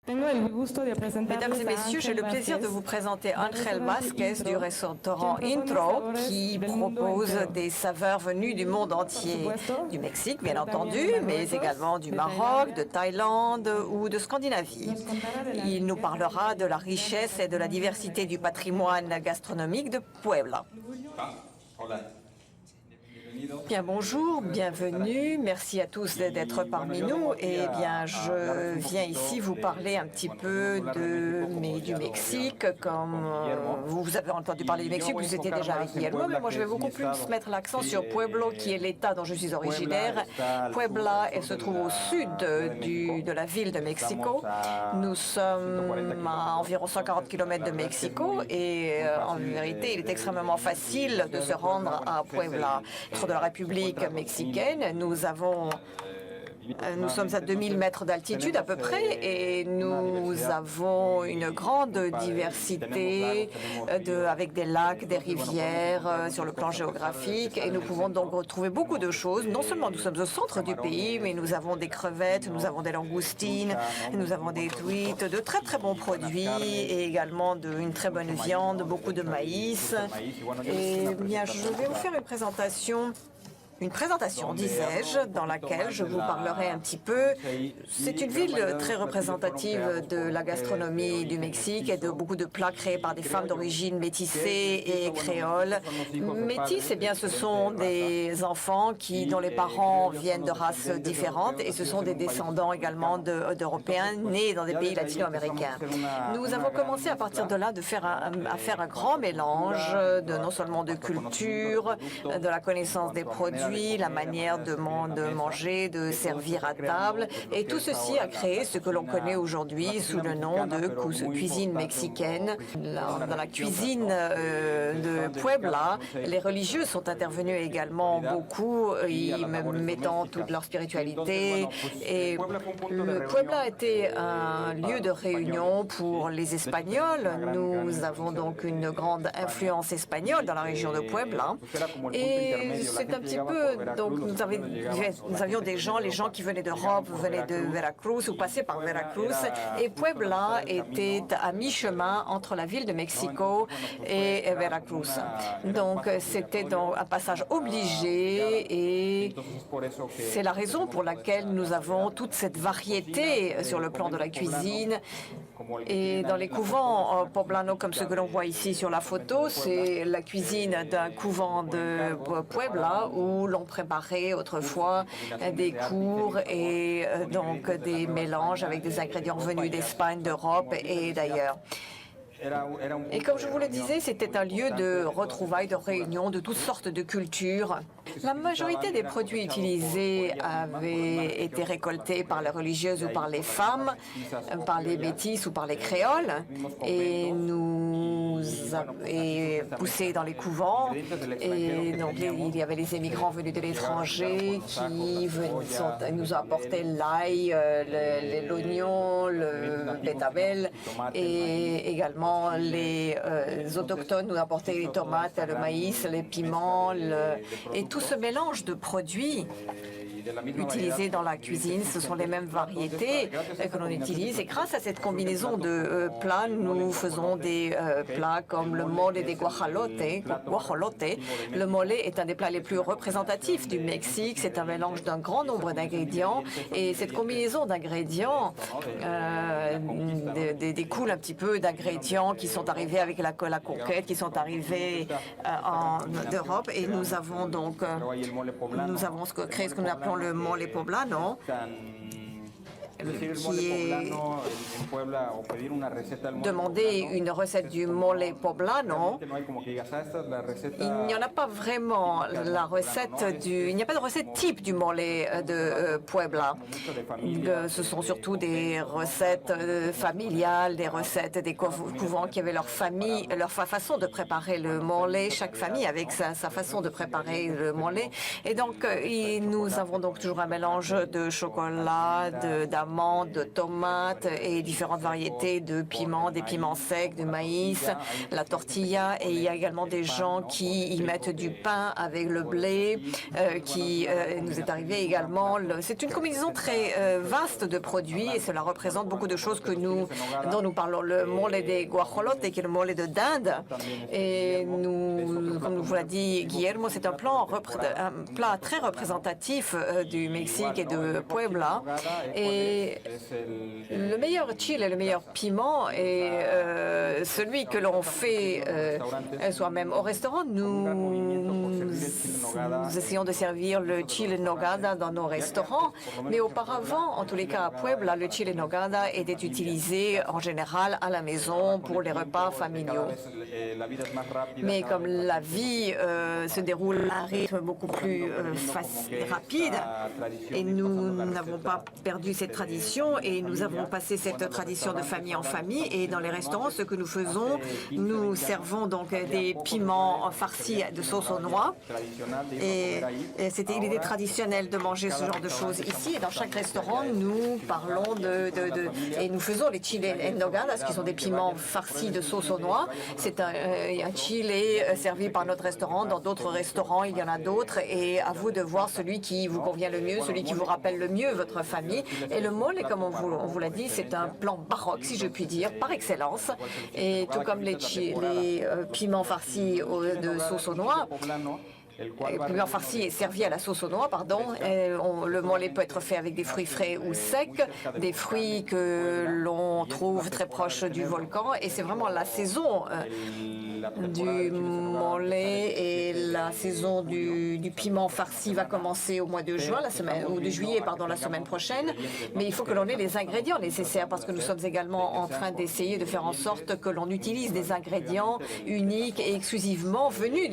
Mesdames et messieurs, j'ai le plaisir de vous présenter Ángel Vázquez du restaurant Intro qui propose des saveurs venues du monde entier, du Mexique bien entendu, mais également du Maroc, de Thaïlande ou de Scandinavie. Il nous parlera de la richesse et de la diversité du patrimoine gastronomique de Puebla. Bien, bonjour, bienvenue, merci à tous d'être parmi nous. Eh bien, je viens ici vous parler un petit peu du Mexique. Comme vous avez entendu parler du Mexique, vous étiez déjà avec Guillermo, mais moi je vais beaucoup plus mettre l'accent sur Pueblo, qui est l'État dont je suis originaire. Puebla, elle se trouve au sud de la ville de Mexico. Nous sommes à environ 140 km de Mexico et en vérité, il est extrêmement facile de se rendre à Puebla. De la République mexicaine. Nous sommes à 2000 mètres d'altitude à peu près et nous avons une grande diversité avec des lacs, des rivières sur le plan géographique et nous pouvons donc retrouver beaucoup de choses. Non seulement nous sommes au centre du pays, mais nous avons des crevettes, nous avons des langoustines, nous avons des truites, de très très bons produits et également une très bonne viande, beaucoup de maïs. Et bien, je vais vous faire une présentation, disais-je, dans laquelle je vous parlerai un petit peu. C'est une ville très représentative de la gastronomie du Mexique et de beaucoup de plats créés par des femmes d'origine métissée et créole. Métis, eh bien, ce sont des enfants dont les parents viennent de races différentes et ce sont des descendants également d'Européens nés dans des pays latino-américains. Nous avons commencé à partir de là à faire un grand mélange non seulement de culture, de la connaissance des produits, la manière de manger, de servir à table. Et tout ceci a créé ce que l'on connaît aujourd'hui sous le nom de cuisine mexicaine. Dans la cuisine de Puebla, les religieux sont intervenus également beaucoup, mettant toute leur spiritualité. Et Puebla était un lieu de réunion pour les Espagnols. Nous avons donc une grande influence espagnole dans la région de Puebla. Et c'est un petit peu donc nous avions les gens qui venaient d'Europe, venaient de Veracruz ou passaient par Veracruz. Et Puebla était à mi-chemin entre la ville de Mexico et Veracruz. Donc c'était un passage obligé et c'est la raison pour laquelle nous avons toute cette variété sur le plan de la cuisine. Et dans les couvents poblanos comme ceux que l'on voit ici sur la photo, c'est la cuisine d'un couvent de Puebla où l'on préparait autrefois des cours et donc des mélanges avec des ingrédients venus d'Espagne, d'Europe et d'ailleurs. Et comme je vous le disais, c'était un lieu de retrouvailles, de réunion de toutes sortes de cultures. La majorité des produits utilisés avaient été récoltés par les religieuses ou par les femmes, par les métis ou par les créoles, et poussés dans les couvents. Et donc il y avait les émigrants venus de l'étranger qui nous ont apporté l'ail, l'oignon, le bétabel et également les autochtones nous apportaient les tomates, le maïs, les piments, et tout ce mélange de produits utilisés dans la cuisine, ce sont les mêmes variétés que l'on utilise. Et grâce à cette combinaison de plats, nous faisons des plats comme le mole des guajolote. Le mole est un des plats les plus représentatifs du Mexique. C'est un mélange d'un grand nombre d'ingrédients. Et cette combinaison d'ingrédients découle un petit peu d'ingrédients qui sont arrivés avec la conquête, qui sont arrivés d'Europe. Et nous avons donc créé ce que nous appelons le mole poblano, qui est demander une recette du mole poblano. Il n'y en a pas vraiment il n'y a pas de recette type du mole de Puebla. Ce sont surtout des recettes familiales, des recettes des couvents qui avaient leur façon de préparer le mole. Chaque famille avec sa façon de préparer le mole. Et donc, nous avons donc toujours un mélange de chocolat, d'amandes, amandes, de tomates et différentes variétés de piments, des piments secs, du maïs, la tortilla. Et il y a également des gens qui y mettent du pain avec le blé, qui nous est arrivé également. C'est une combinaison très vaste de produits et cela représente beaucoup de choses dont nous parlons. Le mole de guajolote, qui est le mole de dinde. Et comme vous l'a dit Guillermo, c'est un plat très représentatif du Mexique et de Puebla. Et le meilleur chile et le meilleur piment est celui que l'on fait soi-même. Au restaurant, nous essayons de servir le chile nogada dans nos restaurants, mais auparavant, en tous les cas à Puebla, le chile nogada était utilisé en général à la maison pour les repas familiaux. Mais comme la vie se déroule à un rythme beaucoup plus rapide, et nous n'avons pas perdu cette tradition, et nous avons passé cette tradition de famille en famille, et dans les restaurants, ce que nous faisons, nous servons donc des piments farcis de sauce aux noix, et il était traditionnel de manger ce genre de choses ici, et dans chaque restaurant, nous parlons et nous faisons les chile en nogada, qui sont des piments farcis de sauce aux noix. C'est un chile servi par notre restaurant. Dans d'autres restaurants, il y en a d'autres. Et à vous de voir celui qui vous convient le mieux, celui qui vous rappelle le mieux votre famille. Et le mole, comme on vous l'a dit, c'est un plat baroque, si je puis dire, par excellence. Et tout comme les piments farcis de sauce aux noix, le piment farci est servi à la sauce aux noix, pardon. Le mole peut être fait avec des fruits frais ou secs, des fruits que l'on trouve très proches du volcan. Et c'est vraiment la saison du mole et la saison du piment farci va commencer au mois de juin, de juillet, la semaine prochaine. Mais il faut que l'on ait les ingrédients nécessaires parce que nous sommes également en train d'essayer de faire en sorte que l'on utilise des ingrédients uniques et exclusivement venus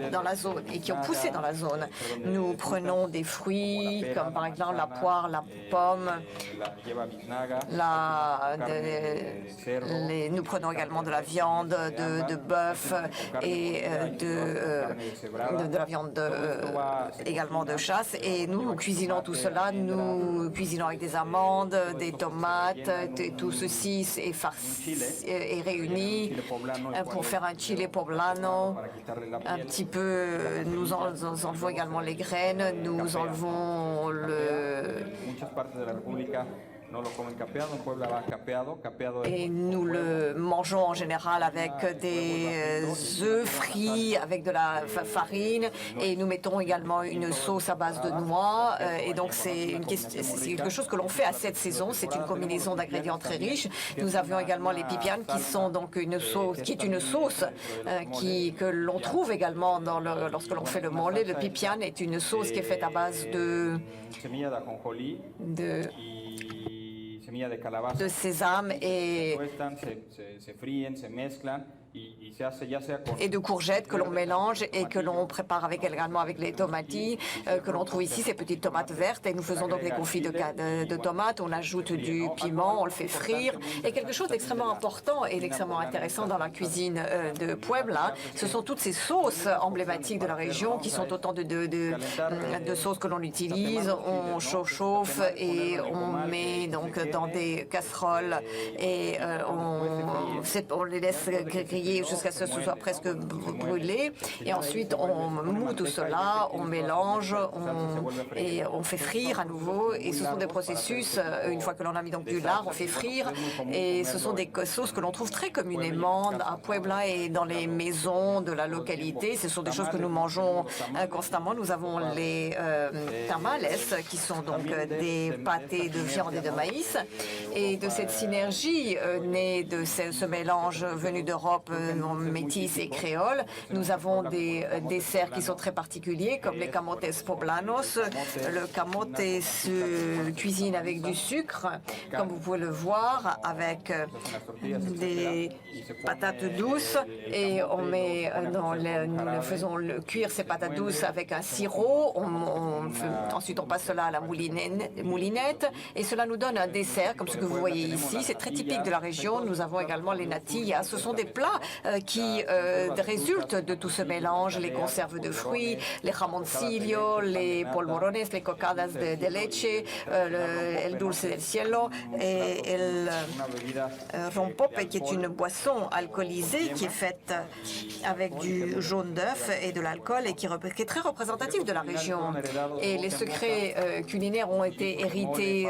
dans la zone et qui ont poussé dans la zone. Nous prenons des fruits comme par exemple la poire, la pomme, nous prenons également de la viande de bœuf et de la viande également de chasse et nous cuisinons tout cela, nous cuisinons avec des amandes, des tomates, tout ceci est réuni pour faire un chile poblano, un petit peu, nous enlevons également les graines, nous enlevons et nous le mangeons en général avec des œufs frits, avec de la farine, et nous mettons également une sauce à base de noix. Et donc c'est quelque chose que l'on fait à cette saison. C'est une combinaison d'ingrédients très riche. Nous avions également les pipianes qui sont donc une sauce que l'on trouve également lorsque l'on fait le mole. Le pipián est une sauce qui est faite à base de sésame et de courgettes que l'on mélange et que l'on prépare également avec les tomatilles que l'on trouve ici, ces petites tomates vertes. Et nous faisons donc des confits de tomates, on ajoute du piment, on le fait frire. Et quelque chose d'extrêmement important et d'extrêmement intéressant dans la cuisine de Puebla, ce sont toutes ces sauces emblématiques de la région qui sont autant de sauces que l'on utilise. On chauffe et on met donc dans des casseroles et on les laisse griller jusqu'à ce que ce soit presque brûlé. Et ensuite, on moue tout cela, on mélange et on fait frire à nouveau. Et ce sont des processus, une fois que l'on a mis donc du lard, on fait frire. Et ce sont des sauces que l'on trouve très communément à Puebla et dans les maisons de la localité. Ce sont des choses que nous mangeons constamment. Nous avons les tamales, qui sont donc des pâtés de viande et de maïs. Et de cette synergie née de ce mélange venu d'Europe métis et créoles, nous avons des desserts qui sont très particuliers, comme les camotes poblanos. Le camote se cuisine avec du sucre, comme vous pouvez le voir, avec des patates douces, et on met nous faisons cuire ces patates douces avec un sirop. Ensuite, on passe cela à la moulinette, et cela nous donne un dessert, comme ce que vous voyez ici. C'est très typique de la région. Nous avons également les natillas. Ce sont des plats plats qui résultent de tout ce mélange, les conserves de fruits, les jamoncillo, les polvorones, les cocadas de leche, el dulce del cielo et el rompope, qui est une boisson alcoolisée qui est faite avec du jaune d'œuf et de l'alcool et qui est très représentatif de la région. Et les secrets culinaires ont été hérités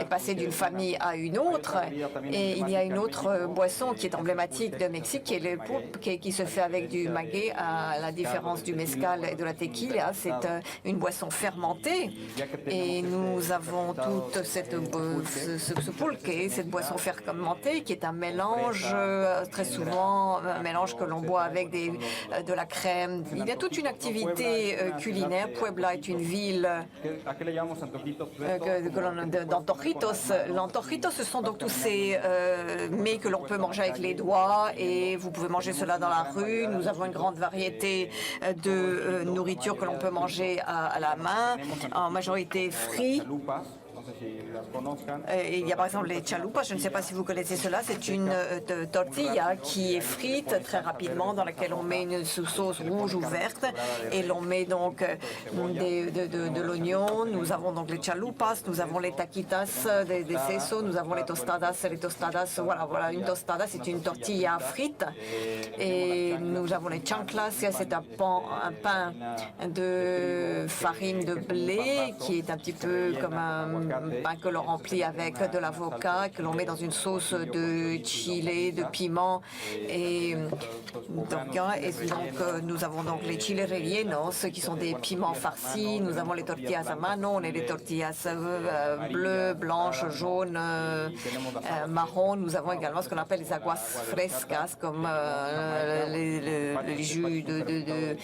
et passés d'une famille à une autre. Et il y a une autre boisson qui est emblématique de Mexique, qui est le pulque, qui se fait avec du maguey, à la différence du mezcal et de la tequila. C'est une boisson fermentée. Et nous avons toute ce pulque, cette boisson fermentée, qui est un mélange, très souvent, un mélange que l'on boit avec de la crème. Il y a toute une activité culinaire. Puebla est une ville d'antojitos. L'antojito, ce sont donc tous ces mets que l'on peut manger avec les doigts et vous pouvez manger cela dans la rue. Nous avons une grande variété de nourriture que l'on peut manger à la main, en majorité frites. Il y a par exemple les chalupas, je ne sais pas si vous connaissez cela, c'est une tortilla qui est frite très rapidement, dans laquelle on met une sauce rouge ou verte et l'on met donc de l'oignon. Nous avons donc les chalupas, nous avons les taquitas des sesos, nous avons les tostadas. Voilà, une tostada, c'est une tortilla frite. Et nous avons les chanclas, c'est un pain de farine de blé qui est un petit peu comme un pain que l'on remplit avec de l'avocat, que l'on met dans une sauce de chili, de piment. Et donc nous avons donc les chiles rellenos, qui sont des piments farcis. Nous avons les tortillas à mano, on a les tortillas bleues, blanches, jaunes, marron. Nous avons également ce qu'on appelle les aguas frescas, comme les jus de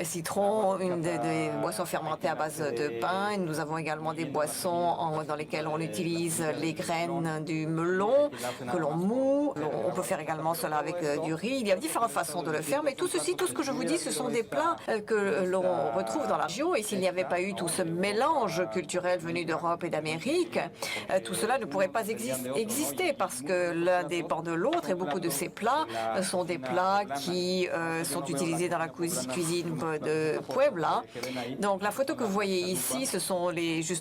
citron, des boissons fermentées à base de pain. Nous avons également des boissons dans lesquelles on utilise les graines du melon que l'on moud. On peut faire également cela avec du riz. Il y a différentes façons de le faire, mais tout ce que je vous dis, ce sont des plats que l'on retrouve dans la région. Et s'il n'y avait pas eu tout ce mélange culturel venu d'Europe et d'Amérique, tout cela ne pourrait pas exister parce que l'un dépend de l'autre et beaucoup de ces plats sont des plats qui sont utilisés dans la cuisine de Puebla. Donc la photo que vous voyez ici, ce sont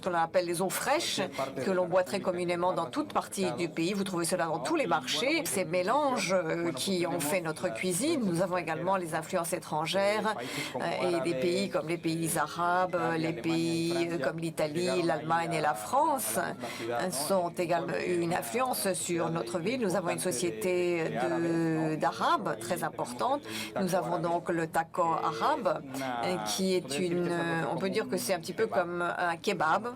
on appelle les eaux fraîches que l'on boit très communément dans toute partie du pays. Vous trouvez cela dans tous les marchés. Ces mélanges qui ont fait notre cuisine. Nous avons également les influences étrangères et des pays comme les pays arabes, les pays comme l'Italie, l'Allemagne et la France sont également une influence sur notre ville. Nous avons une société d'Arabes très importante. Nous avons donc le taco arabe qui est on peut dire que c'est un petit peu comme un kebab,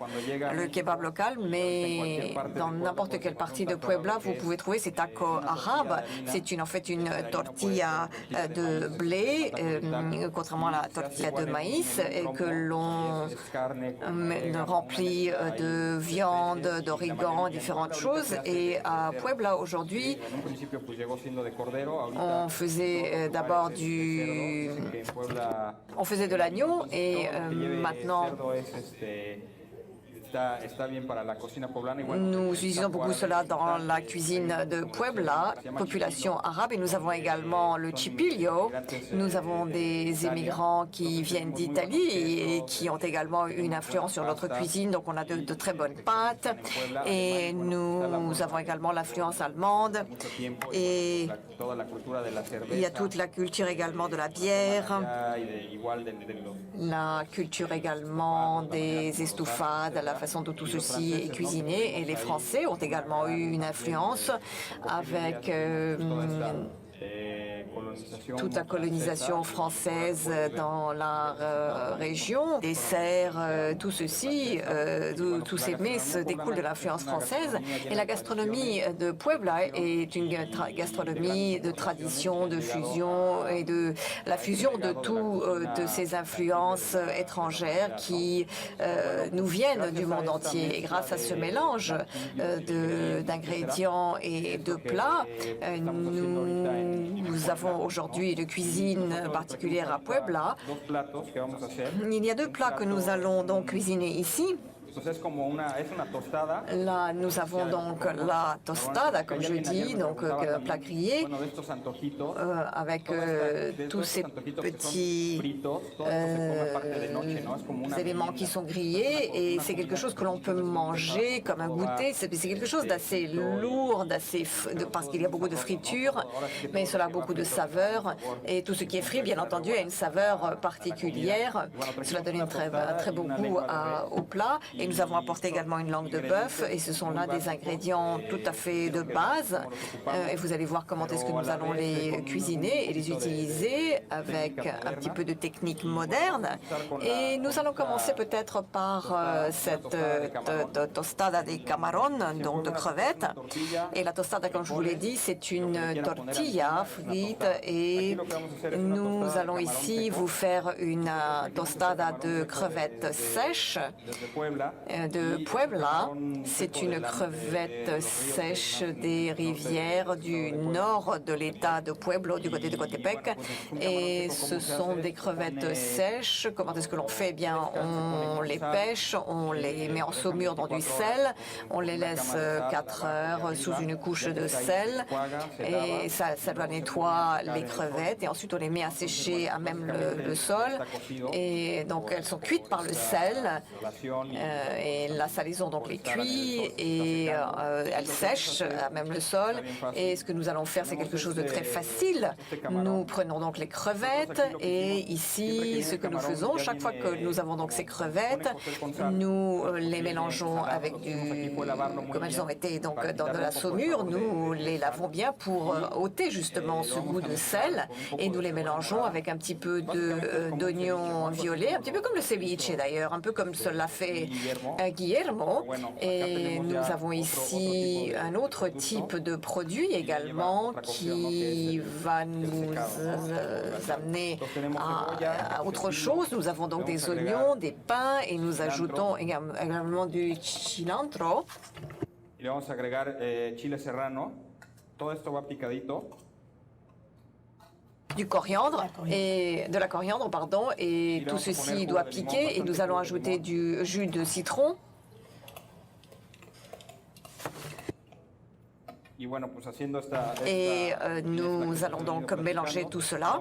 le kebab local, mais dans n'importe quelle partie de Puebla, vous pouvez trouver ces tacos arabes. C'est en fait une tortilla de blé, contrairement à la tortilla de maïs, et que l'on remplit de viande, d'origan, différentes choses. Et à Puebla, aujourd'hui, on faisait d'abord on faisait de l'agneau et maintenant nous utilisons beaucoup cela dans la cuisine de Puebla, population arabe, et nous avons également le chipillo. Nous avons des immigrants qui viennent d'Italie et qui ont également une influence sur notre cuisine, donc on a de très bonnes pâtes. Et nous avons également l'influence allemande et il y a toute la culture également de la bière, la culture également des estouffades, la façon dont tout ceci est cuisiné. Et les Français ont également eu une influence avec toute la colonisation française dans la région. Desserts, tout ceci, tous ces mets se découlent de l'influence française. Et la gastronomie de Puebla est une gastronomie de tradition, de fusion et de la fusion de toutes ces influences étrangères qui nous viennent du monde entier. Et grâce à ce mélange d'ingrédients et de plats, nous avons aujourd'hui une cuisine particulière à Puebla. Il y a deux plats que nous allons donc cuisiner ici. Là, nous avons donc la tostada, comme je dis, donc plat grillé, avec tous ces petits éléments qui sont grillés, et c'est quelque chose que l'on peut manger comme un goûter. C'est quelque chose d'assez lourd, parce qu'il y a beaucoup de friture, mais cela a beaucoup de saveur, et tout ce qui est frit, bien entendu, a une saveur particulière. Cela donne un très beau goût au plat, et nous avons apporté également une langue de bœuf, et ce sont là des ingrédients tout à fait de base, et vous allez voir comment est-ce que nous allons les cuisiner et les utiliser avec un petit peu de technique moderne. Et nous allons commencer peut-être par cette tostada de camarón, donc de crevettes. Et la tostada, comme je vous l'ai dit, c'est une tortilla frite, et nous allons ici vous faire une tostada de crevettes sèches de Puebla. C'est une crevette sèche des rivières du nord de l'État de Puebla, du côté de Coatepec. Et ce sont des crevettes sèches. Comment est-ce que l'on fait? Eh bien, on les pêche, on les met en saumure dans du sel, on les laisse 4 heures sous une couche de sel, et ça doit nettoyer les crevettes, et ensuite on les met à sécher à même le sol, et donc elles sont cuites par le sel, et la salaison donc les cuit, et elles sèchent à même le sol. Et ce que nous allons faire, c'est quelque chose de très facile. Nous prenons donc les crevettes, et ici, ce que nous faisons, chaque fois que nous avons donc ces crevettes, nous les mélangeons avec comme elles ont été donc dans de la saumure, nous les lavons bien pour ôter justement ce goût de sel, et nous les mélangeons avec un petit peu d'oignon violet, un petit peu comme le ceviche d'ailleurs, un peu comme cela fait Guillermo. Et nous avons ici un autre type de produit également qui va nous amener à autre chose. Nous avons donc des oignons, des pins, et nous ajoutons également du cilantro. Y le vamos a agregar chile serrano. Todo esto va picadito. Du coriandre et de la coriandre, pardon, et tout ceci doit piquer, et nous allons ajouter du jus de citron. Et nous allons donc mélanger tout cela,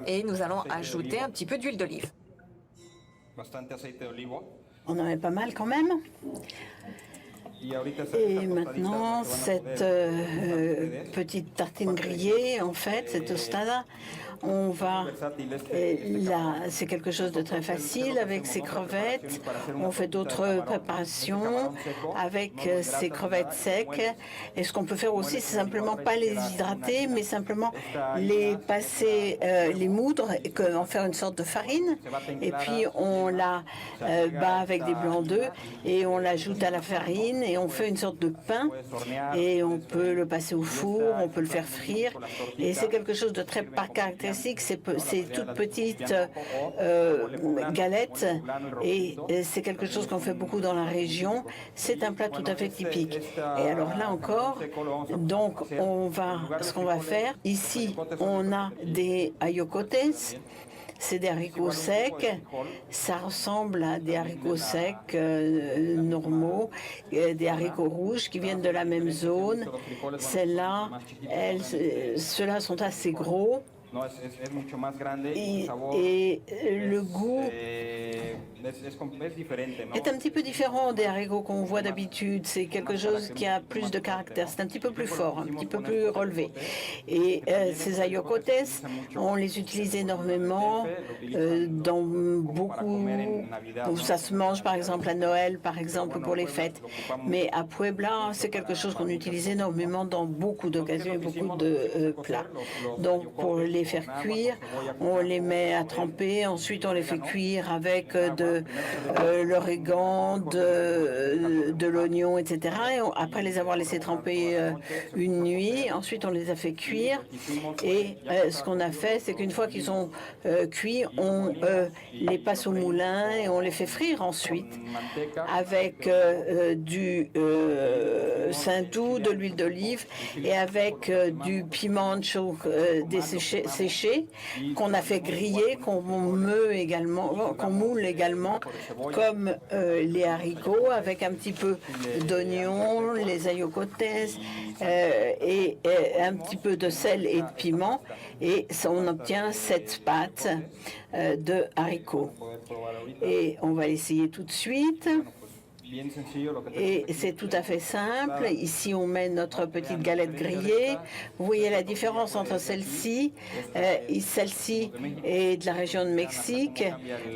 et nous allons ajouter un petit peu d'huile d'olive. On en met pas mal quand même. Et maintenant, cette petite tartine grillée, en fait, cette tostada, on va... Là, c'est quelque chose de très facile avec ces crevettes. On fait d'autres préparations avec ces crevettes secs. Et ce qu'on peut faire aussi, c'est simplement pas les hydrater, mais simplement les passer, les moudre, et en faire une sorte de farine. Et puis, on la bat avec des blancs d'œufs, et on l'ajoute à la farine, et on fait une sorte de pain, et on peut le passer au four, on peut le faire frire, et c'est quelque chose de très caractéristique. C'est toutes petites galettes, et c'est quelque chose qu'on fait beaucoup dans la région. C'est un plat tout à fait typique. Et alors là encore, donc ce qu'on va faire ici, on a des ayocotes. C'est des haricots secs, ça ressemble à des haricots secs normaux, des haricots rouges qui viennent de la même zone. Ceux-là sont assez gros. Et le goût est un petit peu différent des haricots qu'on voit d'habitude. C'est quelque chose qui a plus de caractère. C'est un petit peu plus fort, un petit peu plus relevé. Et ces ayocotes, on les utilise énormément dans beaucoup... Ça se mange par exemple à Noël, par exemple pour les fêtes. Mais à Puebla, c'est quelque chose qu'on utilise énormément dans beaucoup d'occasions et beaucoup de plats. Donc pour les faire cuire, on les met à tremper, ensuite on les fait cuire avec de l'origan, de l'oignon, etc. Et après les avoir laissés tremper une nuit, ensuite on les a fait cuire, et ce qu'on a fait, c'est qu'une fois qu'ils sont cuits, on les passe au moulin et on les fait frire ensuite avec du saindoux, de l'huile d'olive, et avec du piment séché qu'on a fait griller, qu'on moule également simplement comme les haricots, avec un petit peu d'oignon, les ayocotes et un petit peu de sel et de piment. Et ça, on obtient cette pâte de haricots. Et on va l'essayer tout de suite. Et c'est tout à fait simple. Ici, on met notre petite galette grillée. Vous voyez la différence entre celle-ci. Celle-ci est de la région de Mexique.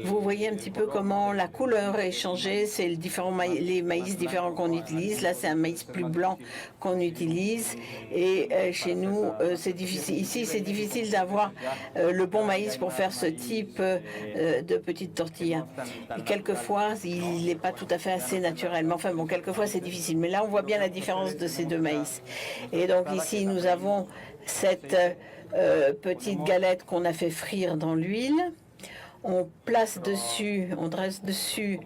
Vous voyez un petit peu comment la couleur est changée. C'est les maïs différents qu'on utilise. Là, c'est un maïs plus blanc qu'on utilise. Et chez nous, c'est difficile. Ici, c'est difficile d'avoir le bon maïs pour faire ce type de petite tortilla. Et quelquefois, il n'est pas tout à fait assez naturellement. Enfin bon, quelquefois c'est difficile, mais là on voit bien la différence de ces deux maïs. Et donc ici nous avons cette petite galette qu'on a fait frire dans l'huile. On place dessus, on dresse dessus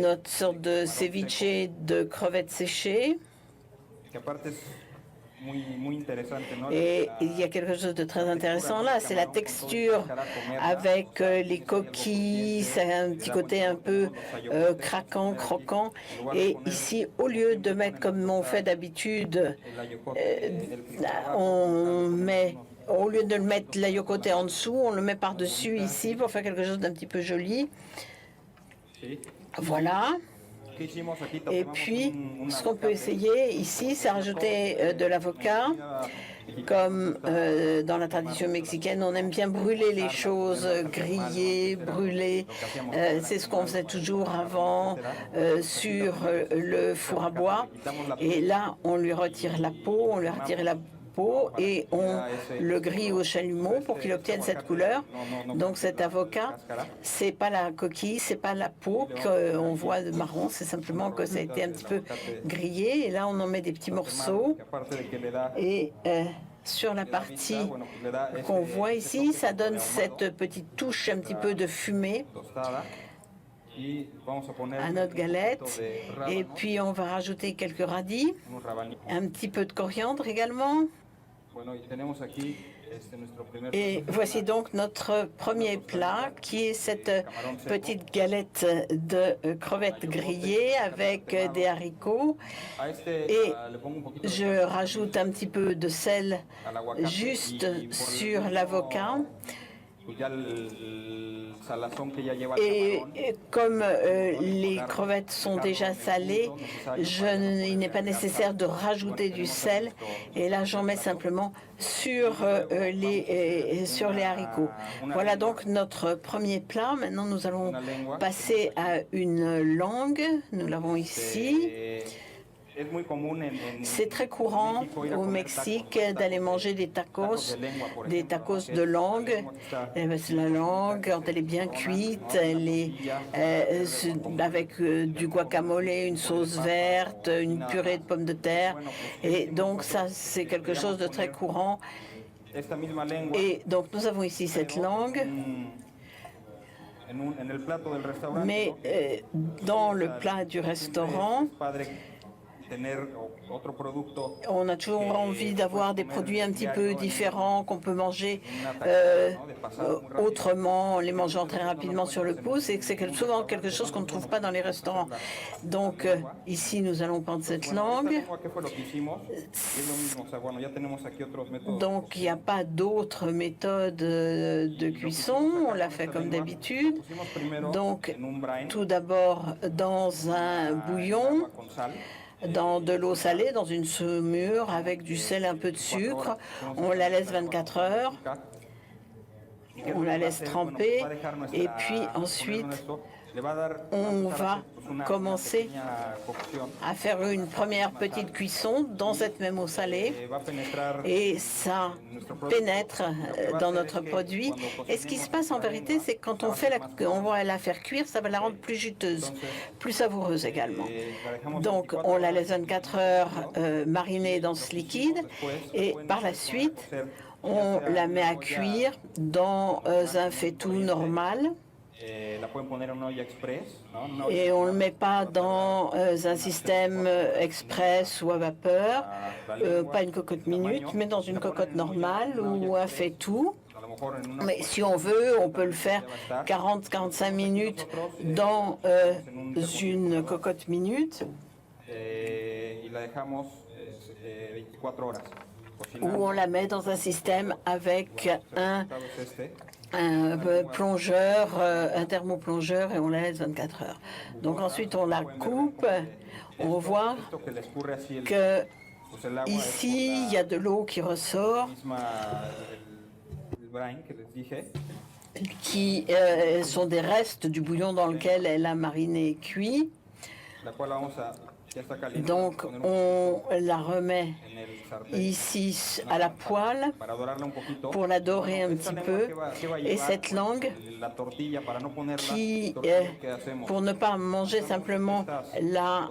notre sorte de ceviche de crevettes séchées. Et il y a quelque chose de très intéressant là, c'est la texture avec les coquilles, c'est un petit côté un peu craquant, croquant. Et ici, au lieu de mettre comme on fait d'habitude, au lieu de le mettre l'ayocoté en dessous, on le met par-dessus ici pour faire quelque chose d'un petit peu joli. Voilà. Et puis, ce qu'on peut essayer ici, c'est rajouter de l'avocat. Comme dans la tradition mexicaine, on aime bien brûler les choses, griller, brûler. C'est ce qu'on faisait toujours avant sur le four à bois. Et là, on lui retire la peau, on lui retire la peau et on le grille au chalumeau pour qu'il obtienne cette couleur. Donc cet avocat, c'est pas la coquille, c'est pas la peau qu'on voit de marron, c'est simplement que ça a été un petit peu grillé. Et là, on en met des petits morceaux. Et sur la partie qu'on voit ici, ça donne cette petite touche un petit peu de fumée à notre galette. Et puis on va rajouter quelques radis, un petit peu de coriandre également. Et voici donc notre premier plat qui est cette petite galette de crevettes grillées avec des haricots. Et je rajoute un petit peu de sel juste sur l'avocat. Et comme les crevettes sont déjà salées, il n'est pas nécessaire de rajouter du sel. Et là, j'en mets simplement sur les haricots. Voilà donc notre premier plat. Maintenant, nous allons passer à une langue. Nous l'avons ici. C'est très courant au Mexique d'aller manger des tacos de langue. La langue, quand elle est bien cuite, elle est avec du guacamole, une sauce verte, une purée de pommes de terre. Et donc ça, c'est quelque chose de très courant. Et donc nous avons ici cette langue. Mais dans le plat du restaurant, on a toujours envie d'avoir des produits un petit peu différents qu'on peut manger autrement, en les mangeant très rapidement sur le pouce, et que c'est souvent quelque chose qu'on ne trouve pas dans les restaurants. Donc ici, nous allons prendre cette langue. Donc il n'y a pas d'autres méthodes de cuisson, on l'a fait comme d'habitude. Donc tout d'abord dans un bouillon, dans de l'eau salée, dans une saumure avec du sel, un peu de sucre. On la laisse 24 heures. On la laisse tremper. Et puis ensuite, on va commencer à faire une première petite cuisson dans cette même eau salée et ça pénètre dans notre produit. Et ce qui se passe en vérité, c'est que quand on va la faire cuire, ça va la rendre plus juteuse, plus savoureuse également. Donc on la laisse 24 heures mariner dans ce liquide et par la suite, on la met à cuire dans un faitout normal. Et on ne le met pas dans un système express ou à vapeur, pas une cocotte minute, mais dans une cocotte normale ou un faitout. Mais si on veut, on peut le faire 40-45 minutes dans une cocotte minute. Où on la met dans un système avec un plongeur, un thermoplongeur, et on la laisse 24 heures. Donc ensuite on la coupe, on voit que ici il y a de l'eau qui ressort, qui sont des restes du bouillon dans lequel elle a mariné et cuit. Donc on la remet ici à la poêle pour la dorer un petit peu, et cette langue qui, pour ne pas manger simplement la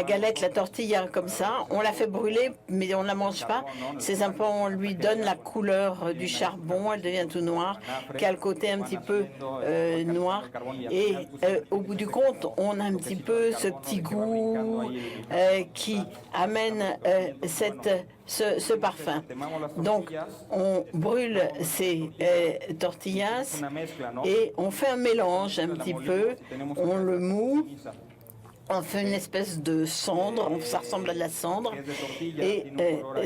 galette, la tortilla comme ça, on la fait brûler mais on ne la mange pas. C'est sympa, on lui donne la couleur du charbon, elle devient tout noire, qui a le côté un petit peu noir, et au bout du compte on a un petit peu ce petit goût qui amène ce parfum. Donc, on brûle ces tortillas et on fait un mélange un petit peu, on le moud, on fait une espèce de cendre, ça ressemble à de la cendre, et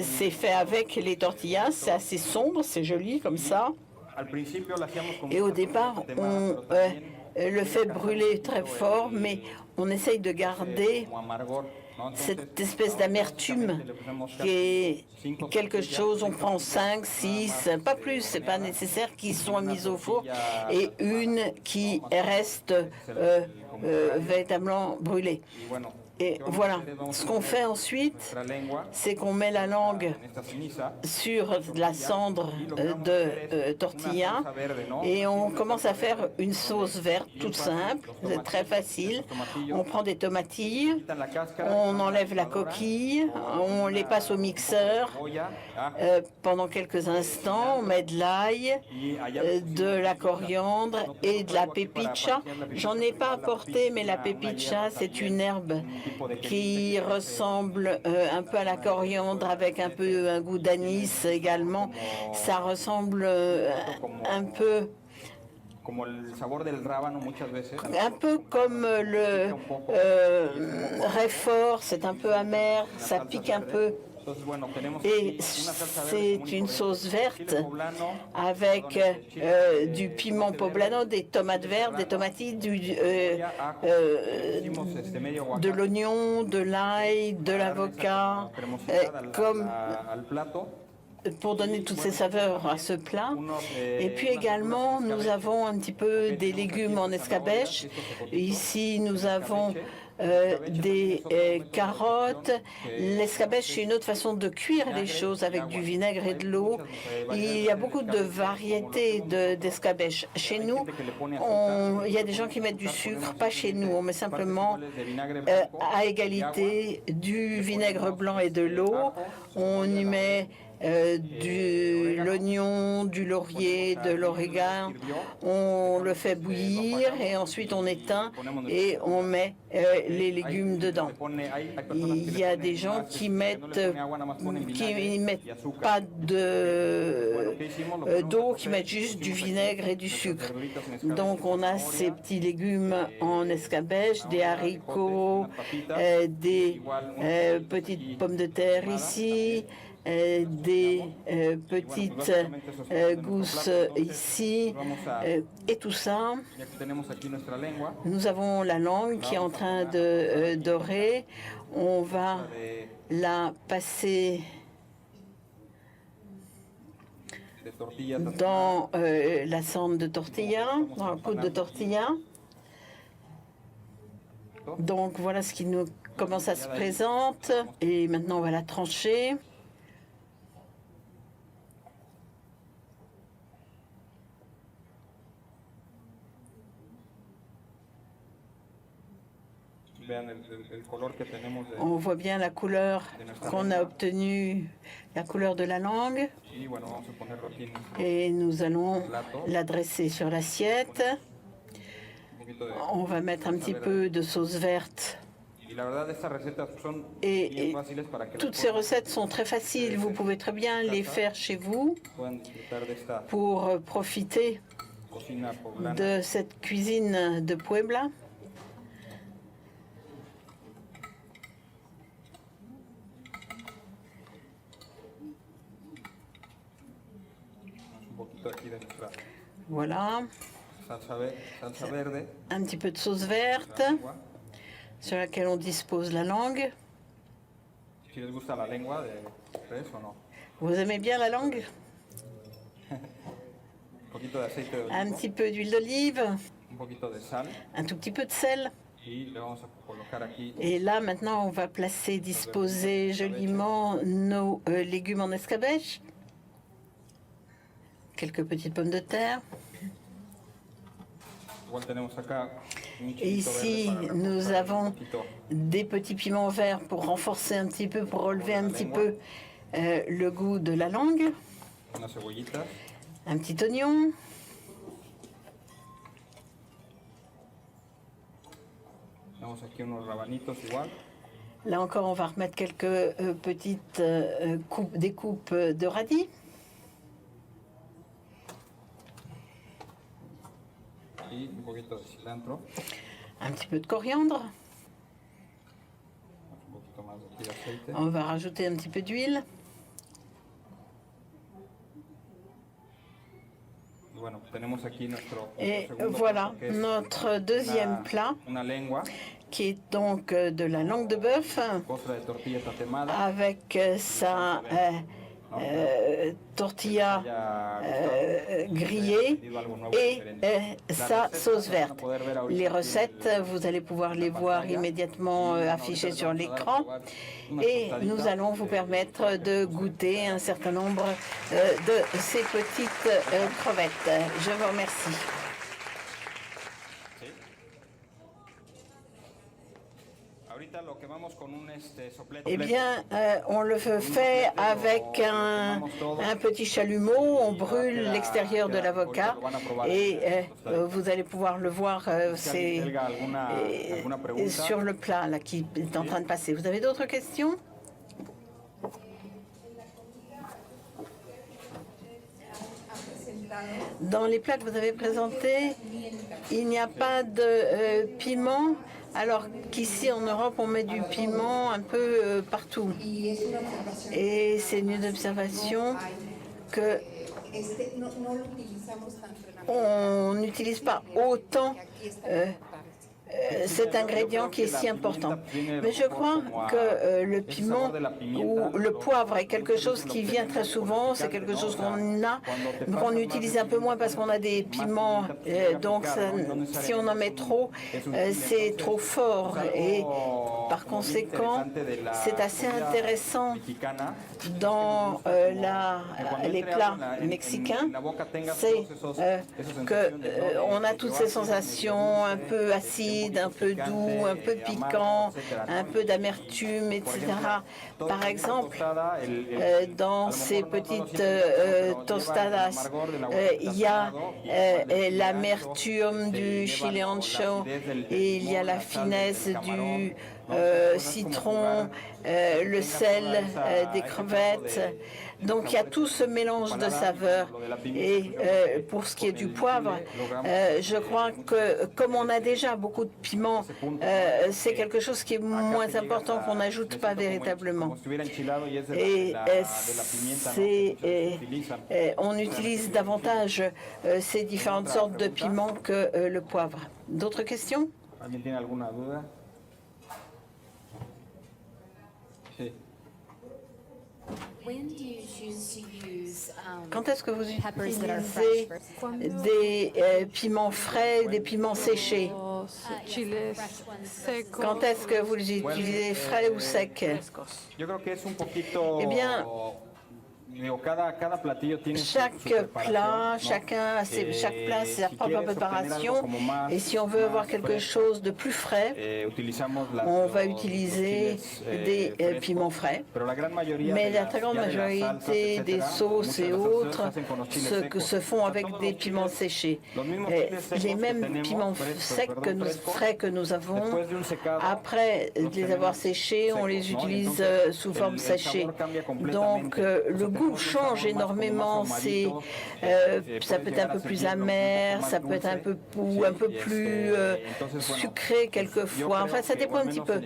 c'est fait avec les tortillas, c'est assez sombre, c'est joli comme ça. Et au départ, on le fait brûler très fort, mais on essaye de garder cette espèce d'amertume qui est quelque chose, on prend 5, 6, pas plus, c'est pas nécessaire, qui sont mises au four, et une qui reste véritablement brûlée. Et voilà, ce qu'on fait ensuite, c'est qu'on met la langue sur la cendre de tortilla et on commence à faire une sauce verte toute simple, c'est très facile. On prend des tomatilles, on enlève la coquille, on les passe au mixeur pendant quelques instants, on met de l'ail, de la coriandre et de la pepicha. J'en ai pas apporté, mais la pepicha, c'est une herbe qui ressemble un peu à la coriandre avec un goût d'anis également. Ça ressemble un peu comme le réfort, c'est un peu amer, ça pique un peu. Et c'est une sauce verte avec du piment poblano, des tomates vertes, des tomatilles, de l'oignon, de l'ail, de l'avocat, comme pour donner toutes ces saveurs à ce plat. Et puis également, nous avons un petit peu des légumes en escabeche. Ici, nous avons des carottes. L'escabeche, c'est une autre façon de cuire les choses avec du vinaigre et de l'eau. Il y a beaucoup de variétés d'escabeche. Chez nous, il y a des gens qui mettent du sucre, pas chez nous. On met simplement à égalité du vinaigre blanc et de l'eau. On y met de l'oignon, du laurier, de l'origan. On le fait bouillir et ensuite on éteint et on met les légumes dedans. Il y a des gens qui mettent pas d'eau, qui mettent juste du vinaigre et du sucre. Donc on a ces petits légumes en escabeche, des haricots, des petites pommes de terre ici, des petites gousses ici, et tout ça. Nous avons la langue qui est en train de dorer. On va la passer dans la cendre de tortilla, dans la poudre de tortilla. Donc voilà ce qui nous comment ça se présente. Et maintenant on va la trancher. On voit bien la couleur qu'on a obtenue, la couleur de la langue. Et nous allons la dresser sur l'assiette. On va mettre un petit peu de sauce verte Et toutes ces recettes sont très faciles. Vous pouvez très bien les faire chez vous pour profiter de cette cuisine de Puebla. Voilà. Un petit peu de sauce verte sur laquelle on dispose la langue. Vous aimez bien la langue? Un petit peu d'huile d'olive, un tout petit peu de sel. Et là, maintenant, on va disposer joliment nos légumes en escabeche. Quelques petites pommes de terre. Et ici, nous avons des petits piments verts pour renforcer un petit peu, pour relever un petit peu le goût de la langue. Un petit oignon. Là encore, on va remettre quelques petites découpes de radis. Un petit peu de coriandre. On va rajouter un petit peu d'huile. Et voilà notre deuxième plat, qui est donc de la langue de bœuf avec sa tortilla grillée et sa sauce verte. Les recettes, vous allez pouvoir les voir immédiatement affichées sur l'écran et nous allons vous permettre de goûter un certain nombre de ces petites crevettes. Je vous remercie. Eh bien, on le fait avec un petit chalumeau, on brûle l'extérieur de l'avocat et vous allez pouvoir le voir sur le plat là, qui est en train de passer. Vous avez d'autres questions? Dans les plats que vous avez présentés, il n'y a pas de piment, alors qu'ici en Europe on met du piment un peu partout. Et c'est une observation que on n'utilise pas autant cet ingrédient qui est si important. Mais je crois que le piment ou le poivre est quelque chose qui vient très souvent, c'est quelque chose qu'on utilise un peu moins parce qu'on a des piments, donc si on en met trop, c'est trop fort et par conséquent, c'est assez intéressant dans les plats mexicains, c'est qu'on a toutes ces sensations un peu acides, un peu doux, un peu piquant, un peu d'amertume, etc. Par exemple, dans ces petites tostadas, il y a l'amertume du chili ancho et il y a la finesse du citron, le sel des crevettes. Donc il y a tout ce mélange de saveurs. Et pour ce qui est du poivre, je crois que comme on a déjà beaucoup de piment, c'est quelque chose qui est moins important, qu'on n'ajoute pas véritablement. Et on utilise davantage ces différentes sortes de piments que le poivre. D'autres questions? Quand est-ce que vous utilisez des piments frais, des piments séchés? Quand est-ce que vous les utilisez frais ou secs? Eh bien, Chaque plat, chaque plat, c'est sa propre préparation. Et si on veut avoir quelque chose de plus frais, on va utiliser des piments frais. Mais la très grande majorité des sauces et autres se font avec des piments séchés. Les mêmes piments frais que nous avons, après les avoir séchés, on les utilise sous forme séchée. Donc le goût change énormément. Ça peut être un peu plus amer, ça peut être un peu plus sucré quelquefois. Enfin, ça dépend un petit peu.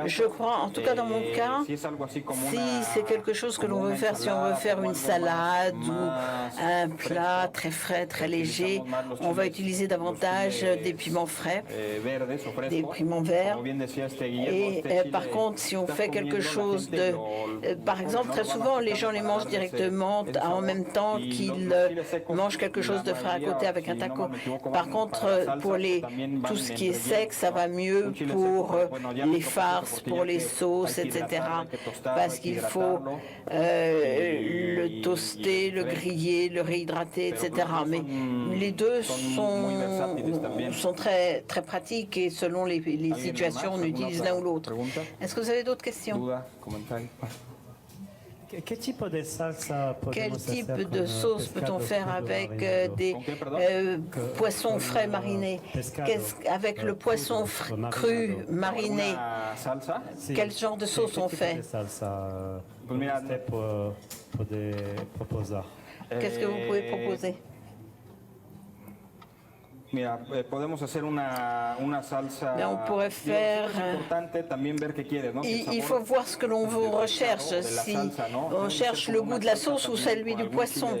Je crois, en tout cas dans mon cas, si c'est quelque chose que l'on veut faire, si on veut faire une salade ou un plat très frais, très léger, on va utiliser davantage des piments frais, des piments verts. Et par contre, si on fait quelque chose de... par exemple, très souvent, les gens les mangent directement en même temps qu'ils mangent quelque chose de frais à côté avec un taco. Par contre, pour tout ce qui est sec, ça va mieux pour les farces, pour les sauces, etc. Parce qu'il faut le toaster, le griller, le réhydrater, etc. Mais les deux sont très, très pratiques et selon les situations, on utilise l'un ou l'autre. Est-ce que vous avez d'autres questions? Quel type de sauce peut-on faire avec des poissons frais marinés? Avec le poisson cru mariné, quel genre de sauce on fait? Qu'est-ce que vous pouvez proposer? Mira, podemos hacer una salsa. On pourrait faire. Il faut voir ce que l'on recherche. Si on cherche le goût de la sauce ou celui du poisson.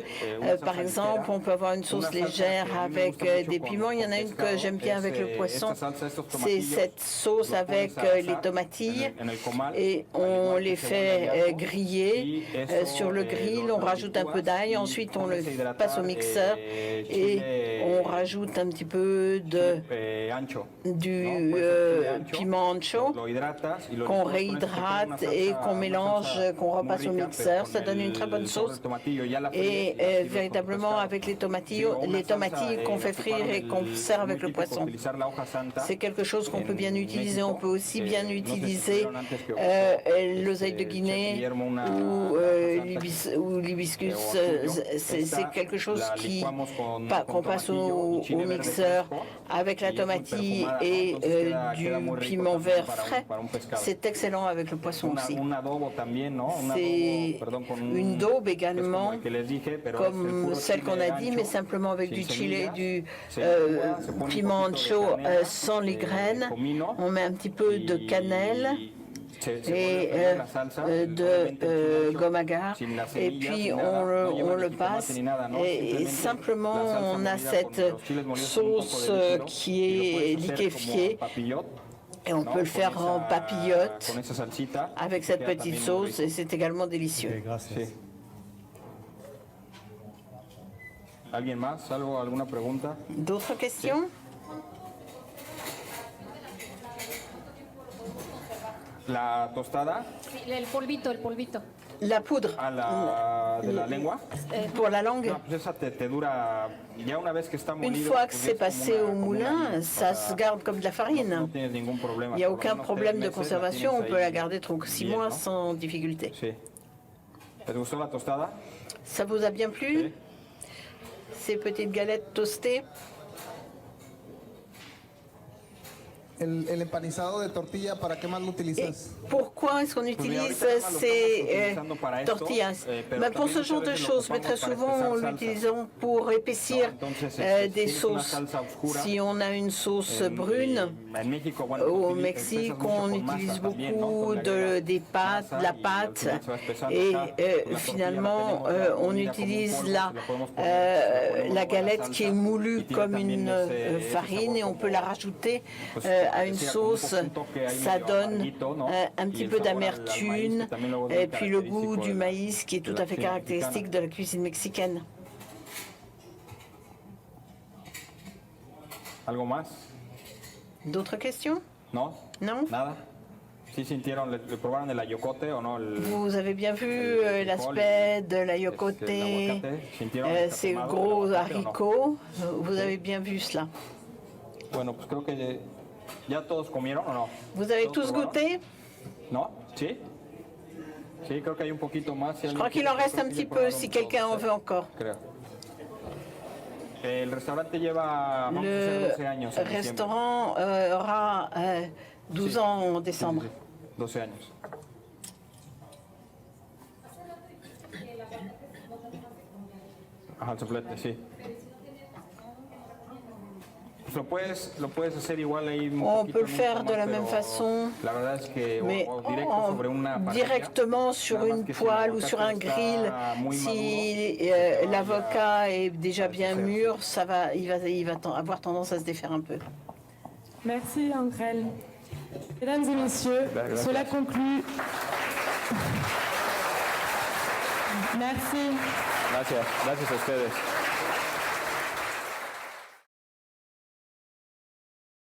Par exemple, on peut avoir une sauce légère avec des piments. Il y en a une que j'aime bien avec le poisson. C'est cette sauce avec les tomatilles et on les fait griller sur le grill. On rajoute un peu d'ail. Ensuite, on le passe au mixeur et on rajoute un petit peu du piment ancho qu'on réhydrate et qu'on mélange, qu'on repasse au mixeur. Ça donne une très bonne sauce. Et véritablement avec les tomatilles qu'on fait frire et qu'on sert avec le poisson. C'est quelque chose qu'on peut bien utiliser. On peut aussi bien utiliser l'oseille de Guinée ou l'hibiscus. C'est quelque chose qu'on passe au mixeur avec la tomatille et du piment vert frais. C'est excellent avec le poisson aussi. C'est une daube également, comme celle qu'on a dit, mais simplement avec du chili, du piment ancho sans les graines. On met un petit peu de cannelle et de gomme agar et puis on le passe et simplement on a cette sauce qui est liquéfiée et on peut le faire en papillote avec cette petite sauce et c'est également délicieux. D'autres questions? La tostada. El polvito. La poudre. De la lengua. Pour la langue. Une fois que c'est passé au moulin, ça se garde comme de la farine. Il n'y a aucun problème de conservation. On peut la garder 6 mois sans difficulté. Ça vous a bien plu? Ces petites galettes toastées? El empanizado de tortilla, ¿para qué más lo utilizas? Pourquoi est-ce qu'on utilise ces tortillas? Pour ce genre de choses, mais très souvent, on l'utilise pour épaissir des sauces. Si on a une sauce brune, au Mexique, on utilise beaucoup de la pâte et finalement, on utilise la galette qui est moulue comme une farine et on peut la rajouter à une sauce. Ça donne un petit peu d'amertume et puis le goût du maïs qui est tout à fait caractéristique de la cuisine mexicaine. D'autres questions? Non. Non? Nada. ¿Sí sintieron, le probaron el ayocote o no? Vous avez bien vu l'aspect de la yocoté, ces gros haricots. Vous avez bien vu cela. Bueno, pues creo que ya todos comieron o no. Vous avez tous probaron? goûté? ¿No? ¿Sí? Sí, creo que hay un poquito más. Je crois qu'il en reste un petit peu si quelqu'un en veut encore. Creo. El restaurante lleva, vamos a hacer 12 años. Le restaurant aura 12 ans en décembre. 12 años. Ajá, el soplete, sí. Pues lo puedes hacer igual ahí un On poquito peut le faire más, de la pero même façon, la verdad es que mais o directo sobre una parrilla. directement sur Nada más une que si poêle el ou sur aguacate un grill. está muy Si maduro, l'avocat est déjà bien mûr, il va avoir tendance à se défaire un peu. Merci, Ancrel. Mesdames et messieurs, cela conclut. Merci. Gracias a ustedes.